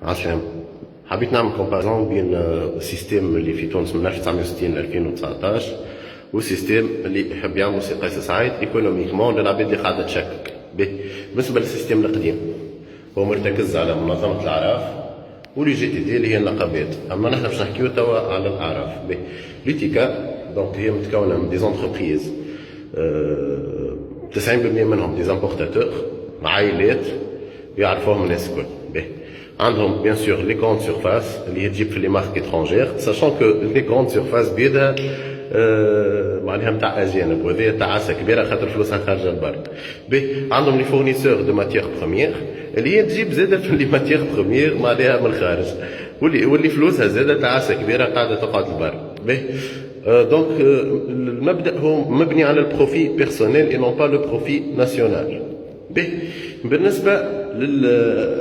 عسلامة. حبيت نعمل كومباريزون بين السيستم اللي في تونس من 1960 ل 2019 والسيستم اللي يحب يعمل سي قيس سعيد ايكونوميكمون للعباد اللي قاعده تشكك. بالنسبه للسيستم القديم هو مرتكز على منظمه الاعراف ولي جي تي دي اللي هي النقابات، اما نحن باش نحكيو توا على الاعراف. ليتيكا دونك هي متكونه من دي زونتربريز 90% منهم دي زامبورتاتور، عائلات يعرفوهم الناس الكل. عندهم بيان سور لي كروند سيرفاس اللي هي تجيب في لي مارك اترونجير، ساشون كو لي كروند سيرفاس بيدها معناها نتاع اجانب، وهذه تعاسه كبيره خاطر فلوسها خارجه البرك. عندهم لي فورنيسور دو ماتيير بروميير اللي هي تجيب زاده في لي ماتيير بروميير معناها من الخارج، واللي فلوسها زاده تعاسه كبيره قاعده تقعد البرك. دونك المبدا هو مبني على البروفي بيرسونيل اي نون با لو بروفي ناسيونال. بالنسبه لل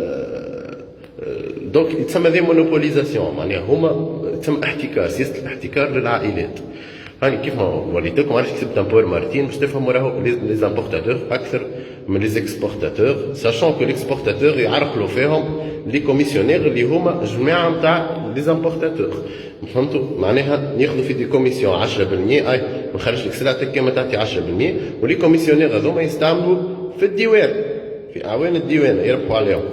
دونك يتسمى ذي مونوبوليزاسيون، معناها هما تسمى احتكار، سياسه الاحتكار للعائلات. هاني كيف ما وريت لكم علاش كتبت بور مارتين باش تفهموا راهو لي زامبورتاتور اكثر من لي اكسبورتاتور، ساشون كو ليكسبورتاتور يعرقلوا فيهم لي كوميسيونير اللي هما جماعه نتاع لي زامبورتاتور. فهمتوا؟ معناها ياخذوا في دي كوميسيون 10%، اي نخرج لك سلعه كيما تعطي 10%، ولي كوميسيونير هذوما يستعملوا في الديوان، في اعوان الديوان يربحوا عليهم.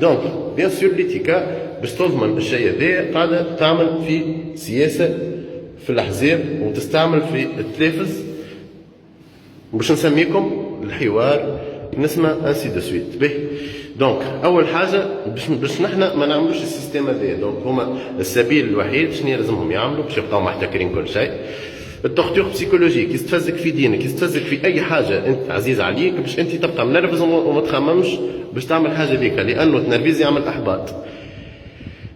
دونك بيان سور ليتيكا باش تضمن الشيء هذا قاعده تعمل في سياسه في الاحزاب وتستعمل في التلفز باش نسميكم الحوار نسمع انسي دو سويت. دونك اول حاجه باش نحنا ما نعملوش السيستم هذا، دونك هما السبيل الوحيد شنو لازمهم يعملوا باش يبقاو محتكرين كل شيء. التورتور بسيكولوجيك يستفزك في دينك، يستفزك في اي حاجه انت عزيز عليك باش انت تبقى منرفز وما تخممش باش تعمل حاجه بيك، لانه التنرفيز يعمل احباط.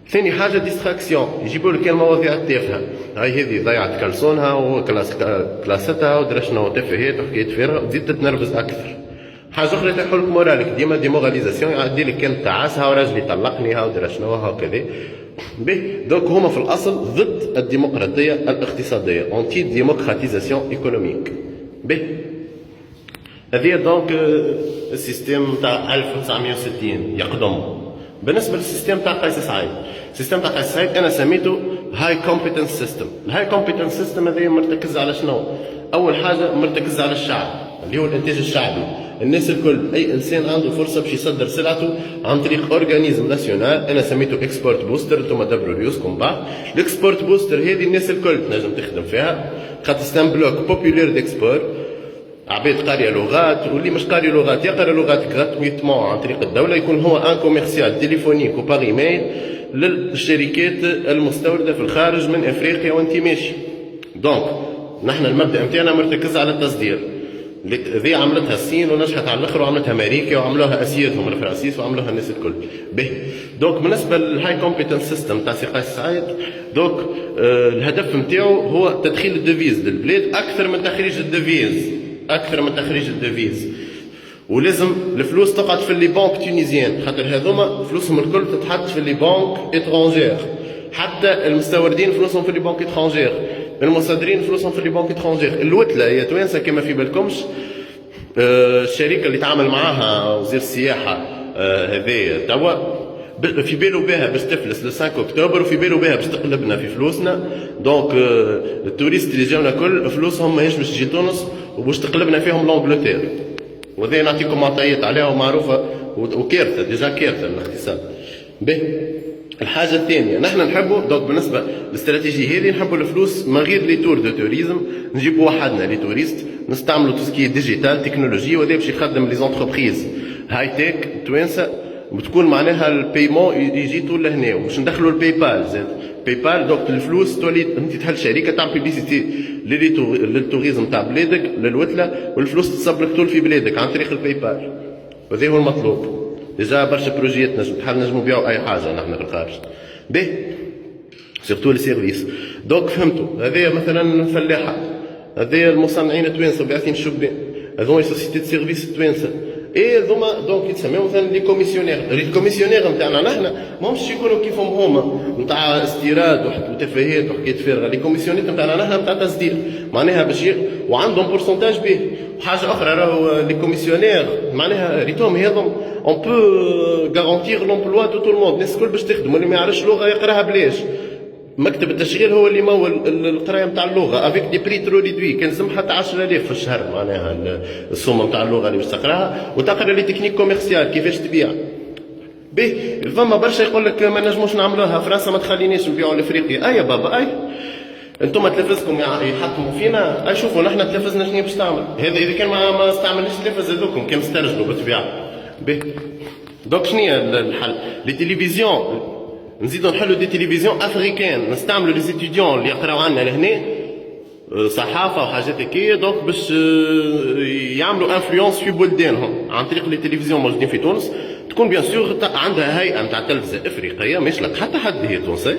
ثاني حاجه ديستراكسيون، يجيبوا لك المواضيع التافهه، هاي هذه ضيعت كلسونها وكلاستها ودرا شنو تافهات وحكايات فارغه وتزيد تتنرفز اكثر. حاجه اخرى تحول لك مورالك، ديما ديموراليزاسيون، يعدي لك كان تعاسها وراجلي طلقني ها ودرا شنو هكذا. دونك هما في الاصل ضد الديمقراطيه الاقتصاديه، اونتي ديموكراتيزاسيون ايكونوميك. هذه دونك السيستم تاع 1960 يقدم. بالنسبه للسيستم تاع قيس سعيد، السيستم تاع قيس سعيد انا سميته هاي كومبيتنس سيستم. الهاي كومبيتنس سيستم هذا مرتكز على شنو؟ اول حاجه مرتكز على الشعب اللي هو الانتاج الشعبي، الناس الكل، اي انسان عنده فرصه باش يصدر سلعته عن طريق اورغانيزم ناسيونال انا سميته اكسبورت بوستر، انتم دبروا ريوسكم بعد. الاكسبورت بوستر هذه الناس الكل تنجم تخدم فيها خاطر ستان بلوك بوبولير ديكسبور، عباد قاريه لغات واللي مش قاري لغات يقرا لغات غراتويتمون عن طريق الدوله، يكون هو ان كوميرسيال تليفونيك وباغ ايميل للشركات المستورده في الخارج من افريقيا وانت ماشي. دونك نحن المبدا نتاعنا مرتكز على التصدير، ذي عملتها الصين ونجحت على الاخر، وعملتها امريكا وعملوها اسيادهم الفرنسيس وعملوها الناس الكل. دونك بالنسبه للهاي كومبيتنس سيستم تاع سي قيس سعيد، دونك الهدف نتاعو هو تدخيل الديفيز للبلاد اكثر من تخريج الديفيز، ولازم الفلوس تقعد في لي بانك تونيزيان، خاطر هذوما فلوسهم الكل تتحط في لي بانك اترونجير، حتى المستوردين فلوسهم في لي بانك اترونجير، المصدرين فلوسهم في لي بانك اترونجير. الوتله هي توانسه كما في بالكمش، الشركه اللي تعامل معاها وزير السياحه هذه توا في بالو بها باش تفلس لو 5 اكتوبر، وفي بالو بها باش تقلبنا في فلوسنا. دونك التوريست اللي جاونا كل فلوسهم ماهيش باش تجي تونس وباش تقلبنا فيهم لانجلتير، وهذا نعطيكم معطيات عليها ومعروفه وكارثه ديجا كارثه الاقتصاد. الحاجه الثانيه نحن نحبوا دونك بالنسبه للاستراتيجيه هذه نحبوا الفلوس من غير لي تور دو توريزم، نجيبوا وحدنا لي توريست، نستعملوا توسكي ديجيتال تكنولوجي، وهذا باش يخدم لي زونتربريز هاي تيك توانسه، بتكون معناها البيمون يجي طول لهنا، وباش ندخلوا الباي بال زاد. باي بال دونك الفلوس تولي انت تحل شركه تعمل بيبليسيتي للتوريزم تاع بلادك للوتله، والفلوس تصب لك طول في بلادك عن طريق الباي بال، وهذا هو المطلوب. ديجا برشا بروجيات نجموا نبيعوا اي حاجه نحن في الخارج. سيرتو لي سيرفيس. دونك فهمتوا هذايا مثلا الفلاحه، هذايا المصنعين التوانسه وباعثين الشبان، هذوما سوسيتي سيرفيس التوانسه، اي ذوما دونك يتسموا مثلا لي كوميسيونير نتاعنا نحن ماهمش يكونوا كيفهم هما نتاع استيراد وتفاهات وحكايات فارغه. لي كوميسيونير نتاعنا نحن نتاع تصدير معناها باش وعندهم بورسنتاج به. وحاجه اخرى راهو لي كوميسيونير معناها ريتهم هذم اون بو غارونتير لومبلوا دو تو الموند. الناس الكل باش تخدم، واللي ما يعرفش لغه يقراها بلاش. مكتب التشغيل هو اللي مول القرايه نتاع اللغه افيك دي بري ترو ريدوي، كان لازم حتى 10000 في الشهر معناها السومه نتاع اللغه اللي باش تقراها، وتقرا لي تكنيك كوميرسيال كيفاش تبيع. به فما برشا يقول لك ما نجموش نعملوها، فرنسا ما تخلينيش نبيعوا لافريقيا. اي يا بابا اي انتم تلفزكم يحطموا فينا، اي شوفوا نحن تلفزنا شنو باش تعمل. هذا اذا كان ما استعملناش التلفز هذوكم كان استرجلوا بالطبيعه. به دوك شنو الحل؟ لي تلفزيون نزيدو نحلو دي تلفزيون افريكان، نستعملوا لي ستوديون اللي يقراو عندنا لهنا صحافه وحاجات هكايا، دونك باش يعملوا انفلونس في بلدانهم عن طريق لي تلفزيون موجودين في تونس. تكون بيان سور عندها هيئه نتاع تلفزه افريقيه مش لك حتى حد هي تونسيه،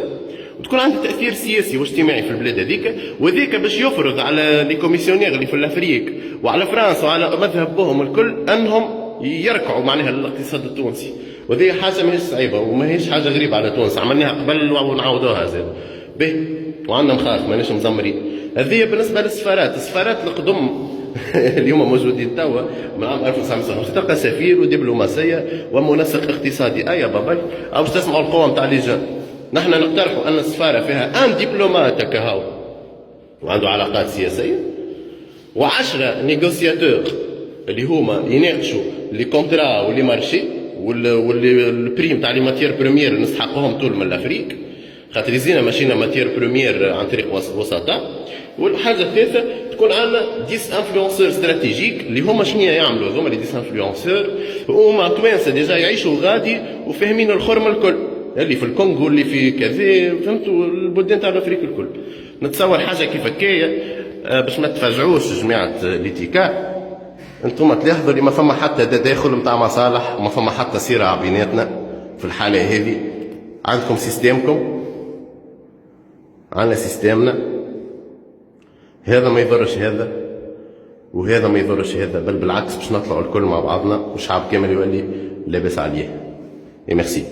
وتكون عندها تاثير سياسي واجتماعي في البلاد هذيك، وذيك باش يفرض على لي كوميسيونير اللي في الافريق وعلى فرنسا وعلى مذهب بهم الكل انهم يركعوا معناها الاقتصاد التونسي. وهذه حاجه ماهيش صعيبه وماهيش حاجه غريبه على تونس، عملناها قبل ونعاودوها زاد. به وعندنا مخاخ ماناش مزمرين. هذه بالنسبه للسفارات. السفارات القدم اليوم موجودين توا من عام 1950 تلقى سفير ودبلوماسيه ومنسق اقتصادي. يا باباي او باش تسمعوا القوه نتاع لجان. نحن نقترحوا ان السفاره فيها ان دبلومات كهو وعنده علاقات سياسيه، و10 نيغوسياتور اللي هما يناقشوا لي كونترا ولي مارشي واللي البريم تاع لي ماتير بريمير نسحقوهم طول من الافريق، خاطر يزينا ماشينا ماتير بريمير عن طريق وسطاء. والحاجه الثالثه تكون عندنا 10 انفلونسور استراتيجيك اللي هما شنو يعملوا هما لي 10 انفلونسور، هما توانسه ديجا يعيشوا غادي وفاهمين الخرم الكل اللي في الكونغو اللي في كذا، فهمتوا البلدان تاع الافريق الكل. نتصور حاجه كيف هكايا باش ما تفاجعوش جماعه ليتيكا. انتم تلاحظوا اللي ما فما حتى تداخل نتاع مصالح وما فما حتى صراع بيناتنا في الحاله هذه. عندكم سيستمكم، عندنا سيستمنا، هذا ما يضرش هذا وهذا ما يضرش هذا، بل بالعكس باش نطلعوا الكل مع بعضنا والشعب كامل يولي لاباس عليه. ميرسي.